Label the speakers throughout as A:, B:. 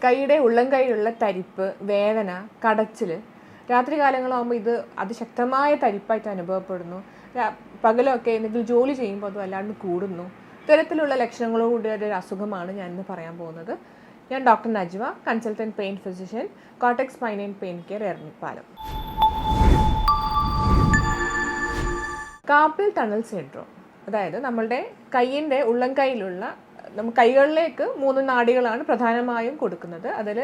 A: കൈയുടെ ഉള്ളം കൈയിലുള്ള തരിപ്പ്, വേദന, കടച്ചിൽ, രാത്രി കാലങ്ങളാകുമ്പോൾ ഇത് അതിശക്തമായ തരിപ്പായിട്ട് അനുഭവപ്പെടുന്നു. പകലൊക്കെ എന്തെങ്കിലും ജോലി ചെയ്യുമ്പോൾ അത് വല്ലാണ്ട് കൂടുന്നു. ഇത്തരത്തിലുള്ള ലക്ഷണങ്ങളോടുകൂടിയ ഒരു അസുഖമാണ് ഞാൻ ഇന്ന് പറയാൻ പോകുന്നത്. ഞാൻ doctor Najwa, consultant pain physician, cortex spine and pain care, Ernakulam. Carpal tunnel syndrome, അതായത് നമ്മളുടെ കൈയിൻ്റെ ഉള്ളം കൈയിലുള്ള കൈകളിലേക്ക് 3 നാഡികളാണ് പ്രധാനമായും കൊടുക്കുന്നത്. അതിൽ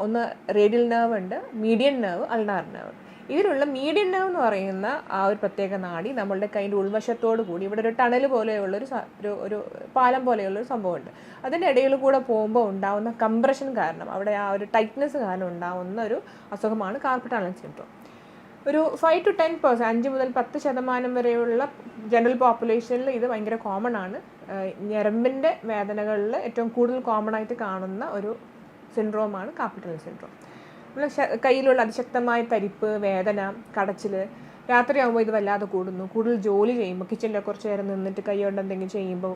A: ഒന്ന് റേഡിയൽ നെർവ് ഉണ്ട്, മീഡിയൻ നെർവ്, അൾനാർ നെർവ്. ഇതിലുള്ള മീഡിയൻ നെർവ് എന്ന് പറയുന്ന ആ ഒരു പ്രത്യേക നാഡി നമ്മളുടെ കൈൻ്റെ ഉൾവശത്തോടു കൂടി ഇവിടെ ഒരു ടണൽ പോലെയുള്ളൊരു ഒരു പാലം പോലെയുള്ളൊരു സംഭവമുണ്ട്. അതിൻ്റെ ഇടയിൽ കൂടെ പോകുമ്പോൾ ഉണ്ടാകുന്ന കംപ്രഷൻ കാരണം, അവിടെ ആ ഒരു ടൈറ്റ്നെസ് കാരണം ഉണ്ടാകുന്ന ഒരു അസുഖമാണ് കാർപ്പൽ ടണൽ സിൻഡ്രോം. ഒരു 5 to 10%, 5 മുതൽ 10% വരെയുള്ള ജനറൽ പോപ്പുലേഷനിൽ ഇത് ഭയങ്കര കോമൺ ആണ്. ഞരമ്പിൻ്റെ വേദനകളിൽ ഏറ്റവും കൂടുതൽ കോമൺ ആയിട്ട് കാണുന്ന ഒരു സിൻഡ്രോമാണ് കാർപ്പൽ ടണൽ സിൻഡ്രോം. കയ്യിലുള്ള അതിശക്തമായ തരിപ്പ്, വേദന, കടച്ചിൽ, രാത്രിയാകുമ്പോൾ ഇത് വല്ലാതെ കൂടുന്നു. കൂടുതൽ ജോലി ചെയ്യുമ്പോൾ, കിച്ചണിൽ കുറച്ച് നേരം നിന്നിട്ട് കൈ കൊണ്ട് എന്തെങ്കിലും ചെയ്യുമ്പോൾ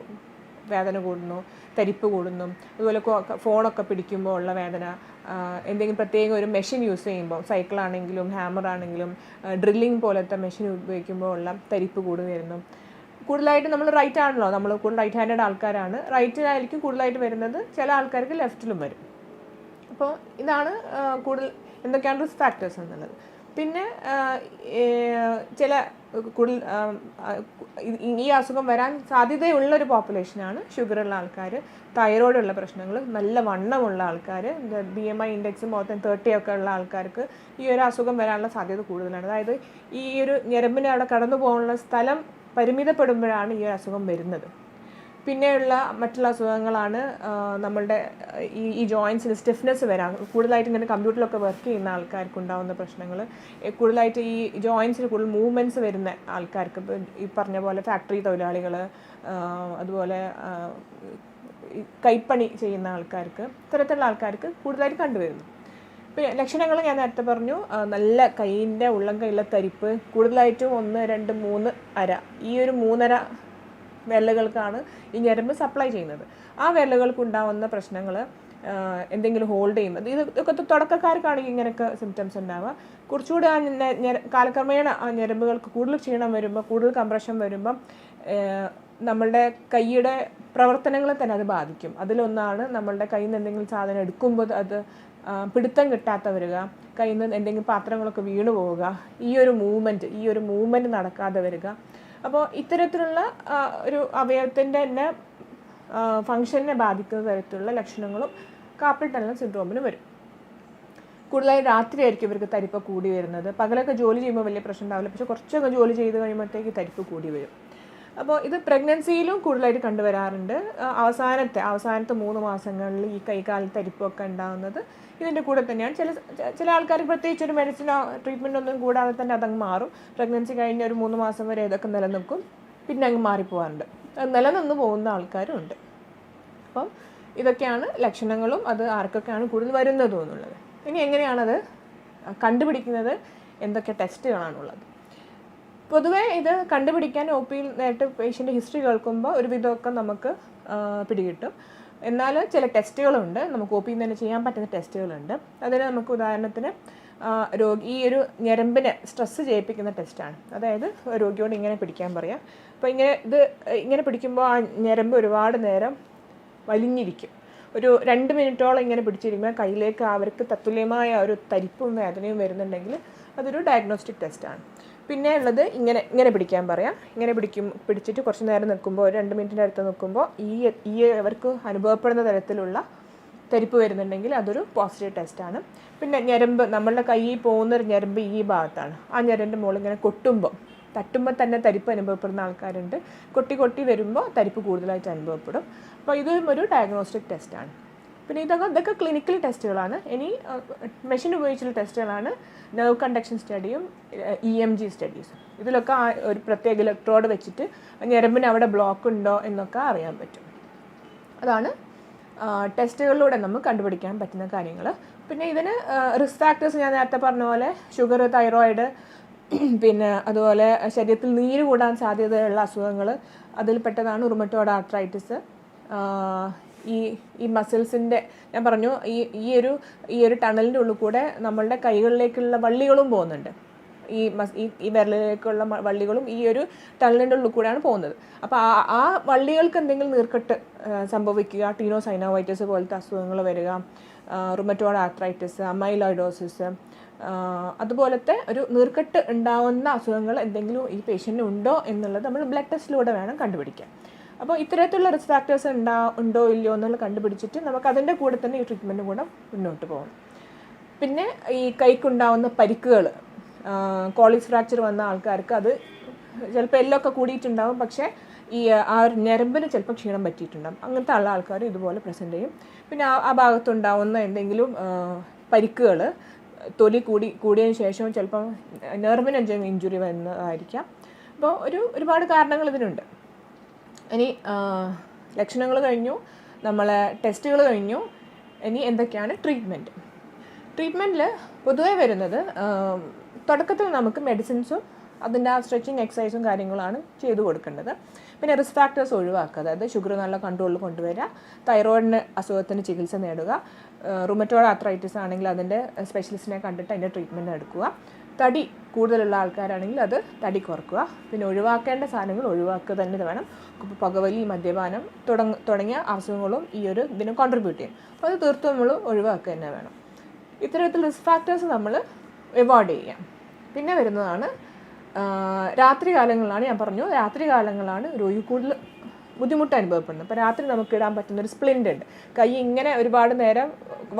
A: വേദന കൂടുന്നു, തരിപ്പ് കൂടുന്നു. അതുപോലെ ഫോണൊക്കെ പിടിക്കുമ്പോൾ ഉള്ള വേദന, എന്തെങ്കിലും പ്രത്യേക ഒരു മെഷീൻ യൂസ് ചെയ്യുമ്പോൾ, സൈക്കിളാണെങ്കിലും ഹാമർ ആണെങ്കിലും ഡ്രില്ലിങ് പോലത്തെ മെഷീൻ ഉപയോഗിക്കുമ്പോൾ ഉള്ള തരിപ്പ് കൂടി വരുന്നു. കൂടുതലായിട്ട് നമ്മൾ റൈറ്റ് ആണല്ലോ, നമ്മൾ കൂടുതൽ റൈറ്റ് ഹാൻഡഡ് ആൾക്കാരാണ്. റൈറ്റിലായിരിക്കും കൂടുതലായിട്ട് വരുന്നത്, ചില ആൾക്കാർക്ക് ലെഫ്റ്റിലും വരും. അപ്പോൾ ഇതാണ് കൂടുതൽ എന്തൊക്കെയാണ് റിസ്ക് ഫാക്ടേഴ്സ് എന്നുള്ളത്. പിന്നെ ചില കൂടുതൽ ഈ അസുഖം വരാൻ സാധ്യതയുള്ളൊരു പോപ്പുലേഷനാണ് ഷുഗറുള്ള ആൾക്കാർ, തൈറോയിഡുള്ള പ്രശ്നങ്ങൾ, നല്ല വണ്ണമുള്ള ആൾക്കാർ, BMI ഇൻഡെക്സ് more than 30 ഒക്കെ ഉള്ള ആൾക്കാർക്ക് ഈ ഒരു അസുഖം വരാനുള്ള സാധ്യത കൂടുതലാണ്. അതായത് ഈ ഒരു ഞരമ്പിനെ അവിടെ കടന്നു പോകാനുള്ള സ്ഥലം പരിമിതപ്പെടുമ്പോഴാണ് ഈ ഒരു അസുഖം വരുന്നത്. പിന്നെയുള്ള മറ്റുള്ള അസുഖങ്ങളാണ് നമ്മളുടെ ഈ ജോയിൻസിന് സ്റ്റിഫ്നെസ് വരാം. കൂടുതലായിട്ട് ഇങ്ങനെ കമ്പ്യൂട്ടറിലൊക്കെ വർക്ക് ചെയ്യുന്ന ആൾക്കാർക്ക് ഉണ്ടാകുന്ന പ്രശ്നങ്ങൾ, കൂടുതലായിട്ട് ഈ ജോയിൻസിന് കൂടുതൽ മൂവ്മെൻറ്റ്സ് വരുന്ന ആൾക്കാർക്ക്, ഈ പറഞ്ഞ പോലെ ഫാക്ടറി തൊഴിലാളികൾ, അതുപോലെ കൈപ്പണി ചെയ്യുന്ന ആൾക്കാർക്ക്, ഇത്തരത്തിലുള്ള ആൾക്കാർക്ക് കൂടുതലായിട്ട് കണ്ടുവരുന്നു. പിന്നെ ലക്ഷണങ്ങൾ ഞാൻ നേരത്തെ പറഞ്ഞു, നല്ല കൈയിൻ്റെ ഉള്ളം കൈയിലെ തരിപ്പ്, കൂടുതലായിട്ടും 1, 2, 3 അര, ഈ ഒരു 3 അര വിരലുകൾക്കാണ് ഈ ഞരമ്പ് സപ്ലൈ ചെയ്യുന്നത്. ആ വിരലുകൾക്ക് ഉണ്ടാകുന്ന പ്രശ്നങ്ങൾ, എന്തെങ്കിലും ഹോൾഡ് ചെയ്യുന്നത്, ഇതൊക്കെ തുടക്കക്കാർക്കാണെങ്കിൽ ഇങ്ങനെയൊക്കെ സിംറ്റംസ് ഉണ്ടാവുക. കുറച്ചുകൂടി ആ കാലക്രമേണ ആ ഞരമ്പുകൾക്ക് കൂടുതൽ ക്ഷീണം വരുമ്പോൾ, കൂടുതൽ കംപ്രഷൻ വരുമ്പം നമ്മളുടെ കൈയുടെ പ്രവർത്തനങ്ങളെ തന്നെ അത് ബാധിക്കും. അതിലൊന്നാണ് നമ്മളുടെ കയ്യിൽ നിന്ന് എന്തെങ്കിലും സാധനം എടുക്കുമ്പോൾ അത് പിടുത്തം കിട്ടാത്ത വരിക, കയ്യിൽ നിന്ന് എന്തെങ്കിലും പാത്രങ്ങളൊക്കെ വീണു പോവുക, ഈ ഒരു മൂവ്മെൻറ്റ് നടക്കാതെ വരിക. അപ്പോൾ ഇത്തരത്തിലുള്ള ഒരു അവയവത്തിൻ്റെ തന്നെ ഫങ്ഷനെ ബാധിക്കുന്ന തരത്തിലുള്ള ലക്ഷണങ്ങളും കാർപ്പൽ ടണൽ സിൻഡ്രോമിന് വരും. കൂടുതലായി രാത്രിയായിരിക്കും ഇവർക്ക് തരിപ്പ് കൂടി വരുന്നത്. പകലൊക്കെ ജോലി ചെയ്യുമ്പോൾ വലിയ പ്രശ്നം ഉണ്ടാവില്ല, പക്ഷേ കുറച്ചൊക്കെ ജോലി ചെയ്ത് കഴിയുമ്പോഴത്തേക്ക് തരിപ്പ് കൂടി വരും. അപ്പോൾ ഇത് പ്രഗ്നൻസിയിലും കൂടുതലായിട്ട് കണ്ടുവരാറുണ്ട്. അവസാനത്തെ 3 മാസങ്ങളിൽ ഈ കൈകാൽ തരിപ്പൊക്കെ ഉണ്ടാകുന്നത് ഇതിൻ്റെ കൂടെ തന്നെയാണ്. ചില ആൾക്കാർക്ക് പ്രത്യേകിച്ച് ഒരു മെഡിസിനോ ട്രീറ്റ്മെൻറ്റ് ഒന്നും കൂടാതെ തന്നെ അതങ്ങ് മാറും. പ്രഗ്നൻസി കഴിഞ്ഞ ഒരു 3 മാസം വരെ ഇതൊക്കെ നിലനിൽക്കും, പിന്നെ അങ്ങ് മാറിപ്പോകാറുണ്ട്. അത് നിലനിന്ന് പോകുന്ന ആൾക്കാരും ഉണ്ട്. അപ്പം ഇതൊക്കെയാണ് ലക്ഷണങ്ങളും അത് ആർക്കൊക്കെയാണ് കൂടുതൽ വരുന്നതും എന്നുള്ളത്. ഇനി എങ്ങനെയാണത് കണ്ടുപിടിക്കുന്നത്, എന്തൊക്കെ ടെസ്റ്റുകളാണുള്ളത്? പൊതുവേ ഇത് കണ്ടുപിടിക്കാൻ OP നേരിട്ട് പേഷ്യൻ്റ് ഹിസ്റ്ററി കേൾക്കുമ്പോൾ ഒരു വിധമൊക്കെ നമുക്ക് പിടികിട്ടും. എന്നാൽ ചില ടെസ്റ്റുകളുണ്ട്, നമുക്ക് OP തന്നെ ചെയ്യാൻ പറ്റുന്ന ടെസ്റ്റുകളുണ്ട്. അതിന് നമുക്ക് ഉദാഹരണത്തിന് ഈ ഒരു ഞരമ്പിനെ സ്ട്രെസ്സ് ചെയ്യിപ്പിക്കുന്ന ടെസ്റ്റാണ്. അതായത് രോഗിയോട് ഇങ്ങനെ പിടിക്കാൻ പറയാം. അപ്പോൾ ഇങ്ങനെ പിടിക്കുമ്പോൾ ആ ഞരമ്പ് ഒരുപാട് നേരം വലിഞ്ഞിരിക്കും. ഒരു 2 മിനിറ്റോളം ഇങ്ങനെ പിടിച്ചിരിക്കുമ്പോൾ കയ്യിലേക്ക് അവർക്ക് തത്തുല്യമായ ഒരു തരിപ്പും വേദനയും വരുന്നുണ്ടെങ്കിൽ അതൊരു ഡയഗ്നോസ്റ്റിക് ടെസ്റ്റാണ്. പിന്നെ ഉള്ളത് ഇങ്ങനെ പിടിക്കാൻ പറയാം. പിടിച്ചിട്ട് കുറച്ച് നേരം നിൽക്കുമ്പോൾ, 2 മിനിറ്റിൻ്റെ അടുത്ത് നിൽക്കുമ്പോൾ അവർക്ക് അനുഭവപ്പെടുന്ന തരത്തിലുള്ള തരിപ്പ് വരുന്നുണ്ടെങ്കിൽ അതൊരു പോസിറ്റീവ് ടെസ്റ്റാണ്. പിന്നെ ഞരമ്പ്, നമ്മളുടെ കയ്യിൽ പോകുന്നൊരു ഞരമ്പ് ഈ ഭാഗത്താണ്. ആ ഞരമ്പിൻ്റെ മുകളിൽ ഇങ്ങനെ തട്ടുമ്പോൾ തന്നെ തരിപ്പ് അനുഭവപ്പെടുന്ന ആൾക്കാരുണ്ട്. കൊട്ടി വരുമ്പോൾ തരിപ്പ് കൂടുതലായിട്ട് അനുഭവപ്പെടും. അപ്പോൾ ഇതും ഒരു ഡയഗ്നോസ്റ്റിക് ടെസ്റ്റാണ്. പിന്നെ ഇതൊക്കെ ക്ലിനിക്കൽ ടെസ്റ്റുകളാണ്. ഇനി മെഷീൻ ഉപയോഗിച്ചുള്ള ടെസ്റ്റുകളാണ് നെർവ് കണ്ടക്ഷൻ സ്റ്റഡിയും EMG സ്റ്റഡീസും. ഇതിലൊക്കെ ഒരു പ്രത്യേക ഇലക്ട്രോഡ് വെച്ചിട്ട് ഞരമ്പിന് അവിടെ ബ്ലോക്ക് ഉണ്ടോ എന്നൊക്കെ അറിയാൻ പറ്റും. അതാണ് ടെസ്റ്റുകളിലൂടെ നമുക്ക് കണ്ടുപിടിക്കാൻ പറ്റുന്ന കാര്യങ്ങൾ. പിന്നെ ഇതിന് റിസ്ക് ഫാക്ടേഴ്സ് ഞാൻ നേരത്തെ പറഞ്ഞ പോലെ ഷുഗർ, തൈറോയിഡ്, പിന്നെ അതുപോലെ ശരീരത്തിൽ നീര് കൂടാൻ സാധ്യതയുള്ള അസുഖങ്ങൾ, അതിൽപ്പെട്ടതാണ് റുമറ്റോയ്ഡ് ആർത്രൈറ്റിസ്, ഈ ഈ മസിൽസിൻ്റെ ഞാൻ പറഞ്ഞു ഈ ഒരു ടണലിൻ്റെ ഉള്ളിൽ കൂടെ നമ്മളുടെ കൈകളിലേക്കുള്ള വള്ളികളും പോകുന്നുണ്ട്. ഈ വിരലിലേക്കുള്ള വള്ളികളും ഈ ഒരു ടണലിൻ്റെ ഉള്ളിൽ കൂടെയാണ് പോകുന്നത്. അപ്പോൾ ആ വള്ളികൾക്ക് എന്തെങ്കിലും നീർക്കെട്ട് സംഭവിക്കുക, ടീനോസൈനോവൈറ്റിസ് പോലത്തെ അസുഖങ്ങൾ വരിക, റുമറ്റോയ്ഡ് ആർത്രൈറ്റിസ്, അമൈലോയിഡോസിസ്, അതുപോലത്തെ ഒരു നീർക്കെട്ട് ഉണ്ടാവുന്ന അസുഖങ്ങൾ എന്തെങ്കിലും ഈ പേഷ്യൻറ്റിന് ഉണ്ടോ എന്നുള്ളത് നമ്മൾ ബ്ലഡ് ടെസ്റ്റിലൂടെ വേണം കണ്ടുപിടിക്കാൻ. അപ്പോൾ ഇത്തരത്തിലുള്ള റിസ്ക് ഫാക്ടേഴ്സ് ഉണ്ടോ ഇല്ലയോ എന്നുള്ളത് കണ്ടുപിടിച്ചിട്ട് നമുക്ക് അതിൻ്റെ കൂടെ തന്നെ ഈ ട്രീറ്റ്മെൻറ്റ് കൂടെ മുന്നോട്ട് പോകണം. പിന്നെ ഈ കൈക്കുണ്ടാവുന്ന പരിക്കുകൾ, കോളിസ് ഫ്രാക്ചർ വന്ന ആൾക്കാർക്ക് അത് ചിലപ്പോൾ എല്ലൊക്കെ കൂടിയിട്ടുണ്ടാവും, പക്ഷേ ആ ഒരു ഞരമ്പിന് ചിലപ്പോൾ ക്ഷീണം പറ്റിയിട്ടുണ്ടാകും. അങ്ങനത്തെ ഉള്ള ആൾക്കാർ ഇതുപോലെ പ്രസൻറ്റ് ചെയ്യും. പിന്നെ ആ ഭാഗത്തുണ്ടാവുന്ന എന്തെങ്കിലും പരിക്കുകൾ തൊലി കൂടിയതിന് ശേഷം ചിലപ്പം നെർവിന് എന്തെങ്കിലും ഇഞ്ചുറി വരുന്നതായിരിക്കാം. അപ്പോൾ ഒരുപാട് കാരണങ്ങൾ ഇതിനുണ്ട്. ഇനി ലക്ഷണങ്ങൾ കഴിഞ്ഞു, നമ്മളെ ടെസ്റ്റുകൾ കഴിഞ്ഞു. ഇനി എന്തൊക്കെയാണ് ട്രീറ്റ്മെൻറ്റിൽ പൊതുവെ വരുന്നത്, തുടക്കത്തിൽ നമുക്ക് മെഡിസിൻസും അതിൻ്റെ ആ സ്ട്രെച്ചിങ് എക്സസൈസും കാര്യങ്ങളാണ് ചെയ്തു കൊടുക്കേണ്ടത്. പിന്നെ റിസ്ക് ഫാക്ടേഴ്സ് ഒഴിവാക്കുക, അതായത് ഷുഗർ നല്ല കൺട്രോളിൽ കൊണ്ടുവരിക, തൈറോയിഡിന് അസുഖത്തിന് ചികിത്സ നേടുക, റുമറ്റോയ്ഡ് ആർത്രൈറ്റിസ് ആണെങ്കിൽ അതിൻ്റെ സ്പെഷ്യലിസ്റ്റിനെ കണ്ടിട്ട് അതിൻ്റെ ട്രീറ്റ്മെൻറ്റ് എടുക്കുക, തടി കൂടുതലുള്ള ആൾക്കാരാണെങ്കിൽ അത് തടി കുറക്കുക. പിന്നെ ഒഴിവാക്കേണ്ട സാധനങ്ങൾ ഒഴിവാക്കുക തന്നെ വേണം. പുകവലി, മദ്യപാനം തുടങ്ങിയ അസുഖങ്ങളും ഇതിന് കോൺട്രിബ്യൂട്ട് ചെയ്യും. അപ്പോൾ അത് തീർത്തും നമ്മൾ ഒഴിവാക്കുക തന്നെ വേണം. ഇത്തരത്തിൽ റിസ്ക് ഫാക്ടേഴ്സ് നമ്മൾ അവോയ്ഡ് ചെയ്യാം. പിന്നെ വരുന്നതാണ് രാത്രി കാലങ്ങളിലാണ്. ഞാൻ പറഞ്ഞു, രാത്രി കാലങ്ങളാണ് രോഗി കൂടുതൽ ബുദ്ധിമുട്ട് അനുഭവപ്പെടുന്നത്. അപ്പോൾ രാത്രി നമുക്ക് ഇടാൻ പറ്റുന്നൊരു സ്പ്ലിൻ്റ് ഉണ്ട്. കൈ ഇങ്ങനെ ഒരുപാട് നേരം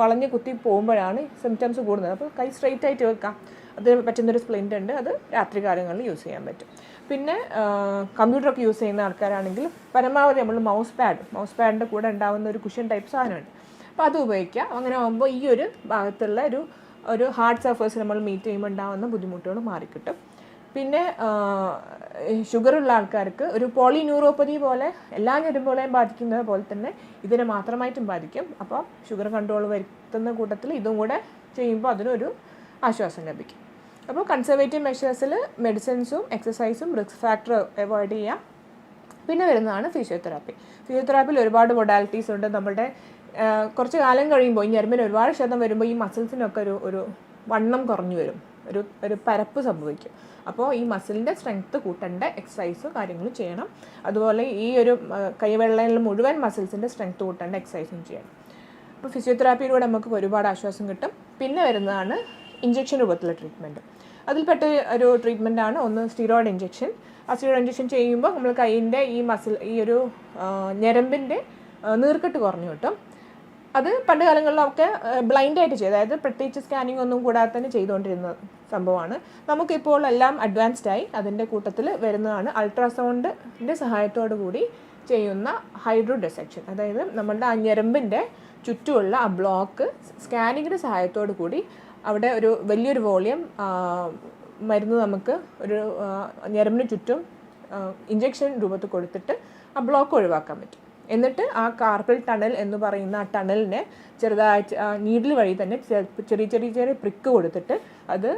A: വളഞ്ഞ് കുത്തി പോകുമ്പോഴാണ് സിംറ്റംസ് കൂടുന്നത്. അപ്പോൾ കൈ സ്ട്രെയിറ്റ് ആയിട്ട് വെക്കാം, അതിന് പറ്റുന്നൊരു സ്പ്ലിൻ്റ് ഉണ്ട്. അത് രാത്രി കാലങ്ങളിൽ യൂസ് ചെയ്യാൻ പറ്റും. പിന്നെ കമ്പ്യൂട്ടറൊക്കെ യൂസ് ചെയ്യുന്ന ആൾക്കാരാണെങ്കിൽ പരമാവധി നമ്മൾ മൗസ് പാഡിൻ്റെ കൂടെ ഉണ്ടാകുന്ന ഒരു കുഷൻ ടൈപ്പ് സാധനമുണ്ട്, അപ്പോൾ അത് ഉപയോഗിക്കുക. അങ്ങനെ ആകുമ്പോൾ ഈ ഒരു ഭാഗത്തുള്ള ഒരു ഹാർഡ് സർഫേസ് നമ്മൾ മീറ്റ് ചെയ്യുമ്പോൾ ഉണ്ടാകുന്ന ബുദ്ധിമുട്ടുകൾ മാറിക്കിട്ടും. പിന്നെ ഷുഗറുള്ള ആൾക്കാർക്ക് ഒരു പോളിന്യൂറോപ്പതി പോലെ എല്ലാ ഞരമ്പുകളെയും ബാധിക്കുന്നത് പോലെ തന്നെ ഇതിനെ മാത്രമായിട്ടും ബാധിക്കും. അപ്പോൾ ഷുഗർ കൺട്രോൾ വരുത്തുന്ന കൂട്ടത്തിൽ ഇതും കൂടെ ചെയ്യുമ്പോൾ അതിനൊരു ആശ്വാസം ലഭിക്കും. അപ്പോൾ കൺസർവേറ്റീവ് മെഷേഴ്സിൽ മെഡിസിൻസും എക്സസൈസും റിസ്ക് ഫാക്ടർ അവോയ്ഡ് ചെയ്യാം. പിന്നെ വരുന്നതാണ് ഫിസിയോതെറാപ്പിയിൽ ഒരുപാട് മൊഡാലിറ്റീസ് ഉണ്ട്. നമ്മുടെ കുറച്ച് കാലം കഴിയുമ്പോൾ ഈ ഞരമ്പിന് ഒരുപാട് ക്ഷതം വരുമ്പോൾ ഈ മസിൽസിനൊക്കെ ഒരു വണ്ണം കുറഞ്ഞു വരും, ഒരു പരപ്പ് സംഭവിക്കും. അപ്പോൾ ഈ മസിലിൻ്റെ സ്ട്രെങ്ത്ത് കൂട്ടേണ്ട എക്സസൈസ് കാര്യങ്ങളും ചെയ്യണം. അതുപോലെ ഈ ഒരു കൈവെള്ളയിൽ മുഴുവൻ മസിൽസിൻ്റെ സ്ട്രെങ്ത്ത് കൂട്ടേണ്ട എക്സസൈസും ചെയ്യണം. അപ്പോൾ ഫിസിയോതെറാപ്പിയിലൂടെ നമുക്ക് ഒരുപാട് ആശ്വാസം കിട്ടും. പിന്നെ വരുന്നതാണ് ഇഞ്ചക്ഷൻ രൂപത്തിലുള്ള ട്രീറ്റ്മെൻറ്റ്. അതിൽപ്പെട്ട ഒരു ട്രീറ്റ്മെൻറ്റാണ് ഒന്ന് സ്റ്റീറോയിഡ് ഇഞ്ചക്ഷൻ. ആ സ്റ്റീറോയിഡ് ഇഞ്ചക്ഷൻ ചെയ്യുമ്പോൾ നമ്മൾ കൈയിൻ്റെ ഈ ഒരു ഞരമ്പിൻ്റെ നീർക്കെട്ട് കുറഞ്ഞു കിട്ടും. അത് പണ്ട് കാലങ്ങളിലൊക്കെ ബ്ലൈൻഡായിട്ട് ചെയ്ത്, അതായത് പ്രത്യേകിച്ച് സ്കാനിങ് ഒന്നും കൂടാതെ തന്നെ ചെയ്തുകൊണ്ടിരുന്ന സംഭവമാണ്. നമുക്കിപ്പോൾ എല്ലാം അഡ്വാൻസ്ഡായി. അതിൻ്റെ കൂട്ടത്തിൽ വരുന്നതാണ് അൾട്രാസൗണ്ടിൻ്റെ സഹായത്തോടു കൂടി ചെയ്യുന്ന ഹൈഡ്രോ ഡിസെക്ഷൻ. അതായത് നമ്മളുടെ ആ ഞരമ്പിൻ്റെ ചുറ്റുമുള്ള ആ ബ്ലോക്ക് സ്കാനിങ്ങിൻ്റെ സഹായത്തോടു കൂടി അവിടെ ഒരു വലിയൊരു വോളിയം മരുന്ന് നമുക്ക് ഒരു ഞരമ്പിന് ചുറ്റും ഇഞ്ചക്ഷൻ രൂപത്തിൽ കൊടുത്തിട്ട് ആ ബ്ലോക്ക് ഒഴിവാക്കാൻ പറ്റും. എന്നിട്ട് ആ കാർപ്പൽ ടണൽ എന്ന് പറയുന്ന ആ ടണലിനെ ചെറുതായിട്ട് നീഡിൽ വഴി തന്നെ ചെറിയ പ്രിക്ക് കൊടുത്തിട്ട് അത്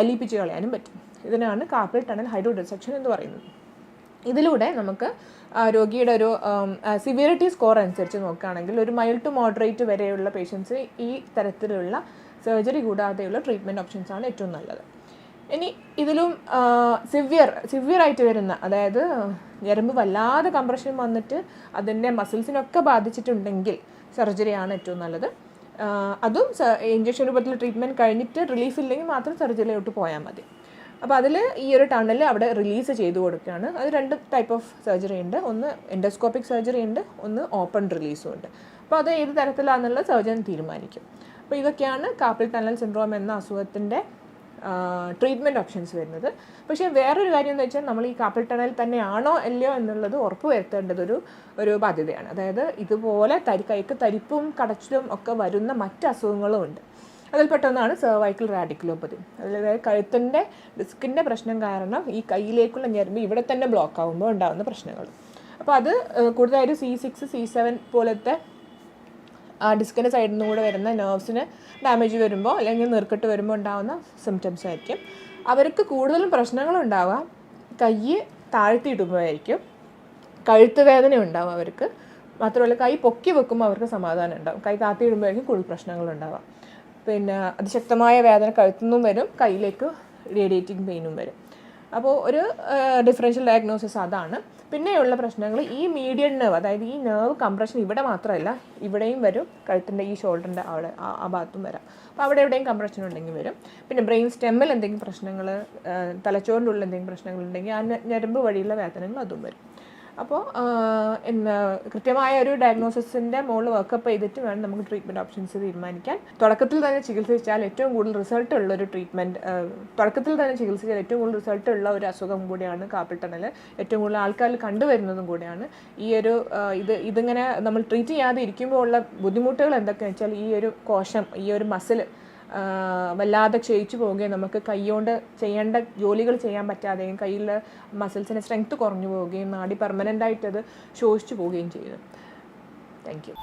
A: അലിയിപ്പിച്ച് കളയാനും പറ്റും. ഇതിനാണ് കാർപ്പൽ ടണൽ ഹൈഡ്രോ ഡിസെക്ഷൻ എന്ന് പറയുന്നത്. ഇതിലൂടെ നമുക്ക് രോഗിയുടെ ഒരു സിവിയറിറ്റി സ്കോർ അനുസരിച്ച് നോക്കുകയാണെങ്കിൽ ഒരു മൈൽഡ് ടു മോഡറേറ്റ് വരെയുള്ള പേഷ്യൻസ് ഈ തരത്തിലുള്ള സർജറി കൂടാതെയുള്ള ട്രീറ്റ്മെൻറ്റ് ഓപ്ഷൻസാണ് ഏറ്റവും നല്ലത്. ഇനി ഇതിലും സിവിയറായിട്ട് വരുന്ന, അതായത് ഞരമ്പ് വല്ലാതെ കംപ്രഷൻ വന്നിട്ട് അതിൻ്റെ മസിൽസിനൊക്കെ ബാധിച്ചിട്ടുണ്ടെങ്കിൽ സർജറിയാണ് ഏറ്റവും നല്ലത്. അതും ഇഞ്ചക്ഷൻ രൂപത്തിൽ ട്രീറ്റ്മെൻറ്റ് കഴിഞ്ഞിട്ട് റിലീഫ് ഇല്ലെങ്കിൽ മാത്രം സർജറിയിലോട്ട് പോയാൽ മതി. അപ്പോൾ അതിൽ ഈ ഒരു ടണൽ അവിടെ റിലീസ് ചെയ്ത് കൊടുക്കുകയാണ്. അത് 2 ടൈപ്പ് ഓഫ് സർജറി ഉണ്ട്. ഒന്ന് എൻഡോസ്കോപ്പിക് സർജറി ഉണ്ട്, ഒന്ന് ഓപ്പൺ റിലീസും ഉണ്ട്. അപ്പോൾ അത് ഏത് തരത്തിലാണെന്നുള്ള സർജൻ തീരുമാനിക്കും. അപ്പോൾ ഇതൊക്കെയാണ് കാർപ്പൽ ടണൽ സിൻഡ്രോം എന്ന അസുഖത്തിൻ്റെ ട്രീറ്റ്മെൻറ്റ് ഓപ്ഷൻസ് വരുന്നത്. പക്ഷേ വേറൊരു കാര്യം എന്ന് വെച്ചാൽ നമ്മൾ ഈ കാർപ്പൽ ടണൽ തന്നെയാണോ അല്ലയോ എന്നുള്ളത് ഉറപ്പ് വരുത്തേണ്ടത് ഒരു ബാധ്യതയാണ്. അതായത് ഇതുപോലെ കൈക്ക് തരിപ്പും കടച്ചിലും ഒക്കെ വരുന്ന മറ്റ് അസുഖങ്ങളും ഉണ്ട്. അതിൽപ്പെട്ടൊന്നാണ് സെർവൈക്കൽ റാഡിക്കുലോപ്പതി. അതായത് കഴുത്തിൻ്റെ ഡിസ്കിൻ്റെ പ്രശ്നം കാരണം ഈ കൈയിലേക്കുള്ള ഞരമ്പ് ഇവിടെ തന്നെ ബ്ലോക്ക് ആകുമ്പോൾ ഉണ്ടാകുന്ന പ്രശ്നങ്ങൾ. അപ്പോൾ അത് കൂടുതലായിട്ട് C6, C7 പോലത്തെ ഡിസ്കിൻ്റെ സൈഡിൽ നിന്ന് കൂടെ വരുന്ന നെർവ്സിന് ഡാമേജ് വരുമ്പോൾ അല്ലെങ്കിൽ നീർക്കെട്ട് വരുമ്പോൾ ഉണ്ടാകുന്ന സിംറ്റംസ് ആയിരിക്കും. അവർക്ക് കൂടുതലും പ്രശ്നങ്ങളുണ്ടാവാം കൈ താഴ്ത്തിയിടുമ്പോഴായിരിക്കും. കഴുത്ത് വേദന ഉണ്ടാവും അവർക്ക്, മാത്രമല്ല കൈ പൊക്കി വെക്കുമ്പോൾ അവർക്ക് സമാധാനം ഉണ്ടാവും, കൈ താത്തിയിടുമ്പോഴേക്കും കൂടുതൽ പ്രശ്നങ്ങളുണ്ടാവാം. പിന്നെ അതിശക്തമായ വേദന കഴുത്തുനിന്നും വരും, കയ്യിലേക്ക് റേഡിയേറ്റിംഗ് പെയിനും വരും. അപ്പോൾ ഒരു ഡിഫറൻഷ്യൽ ഡയഗ്നോസിസ് അതാണ്. പിന്നെയുള്ള പ്രശ്നങ്ങൾ ഈ മീഡിയൻ നെർവ്, അതായത് ഈ നെർവ് കംപ്രഷൻ ഇവിടെ മാത്രമല്ല, ഇവിടെയും വരും, കഴുത്തിൻ്റെ ഈ ഷോൾഡറിൻ്റെ അവിടെ ആ ഭാഗത്തും വരാം. അപ്പോൾ അവിടെ എവിടെയും കംപ്രഷൻ ഉണ്ടെങ്കിൽ വരും. പിന്നെ ബ്രെയിൻ സ്റ്റെമ്മിൽ എന്തെങ്കിലും പ്രശ്നങ്ങൾ, തലച്ചോറിൻ്റെ ഉള്ളിൽ എന്തെങ്കിലും പ്രശ്നങ്ങളുണ്ടെങ്കിൽ ആ ഞരമ്പ് വഴിയുള്ള വേദനകൾ അതും വരും. അപ്പോൾ കൃത്യമായ ഒരു ഡയഗ്നോസിസിൻ്റെ മുകളിൽ വർക്കപ്പ് ചെയ്തിട്ട് വേണം നമുക്ക് ട്രീറ്റ്മെൻറ്റ് ഓപ്ഷൻസ് തീരുമാനിക്കാൻ. തുടക്കത്തിൽ തന്നെ ചികിത്സിച്ചാൽ ഏറ്റവും കൂടുതൽ റിസൾട്ട് ഉള്ളൊരു ട്രീറ്റ്മെൻറ്റ്, തുടക്കത്തിൽ തന്നെ ചികിത്സിച്ചാൽ ഏറ്റവും കൂടുതൽ റിസൾട്ട് ഉള്ള ഒരു അസുഖം കൂടിയാണ് കാർപ്പൽ ടണൽ. ഏറ്റവും കൂടുതൽ ആൾക്കാരിൽ കണ്ടുവരുന്നതും കൂടിയാണ്. ഈ ഒരു ഇതിങ്ങനെ നമ്മൾ ട്രീറ്റ് ചെയ്യാതെ ഇരിക്കുമ്പോൾ ഉള്ള ബുദ്ധിമുട്ടുകൾ എന്തൊക്കെയാണെന്ന് വെച്ചാൽ, ഈ ഒരു കോശം, ഈ ഒരു മസിൽ വല്ലാതെ ക്ഷയിച്ചു പോവുകയും നമുക്ക് കൈകൊണ്ട് ചെയ്യേണ്ട ജോലികൾ ചെയ്യാൻ പറ്റാതെയും കയ്യിലെ മസിൽസിൻ്റെ സ്ട്രെങ്ത് കുറഞ്ഞു പോവുകയും നാടി പെർമനൻ്റായിട്ടത് ശോഷിച്ചു പോവുകയും ചെയ്യുന്നു. Thank you.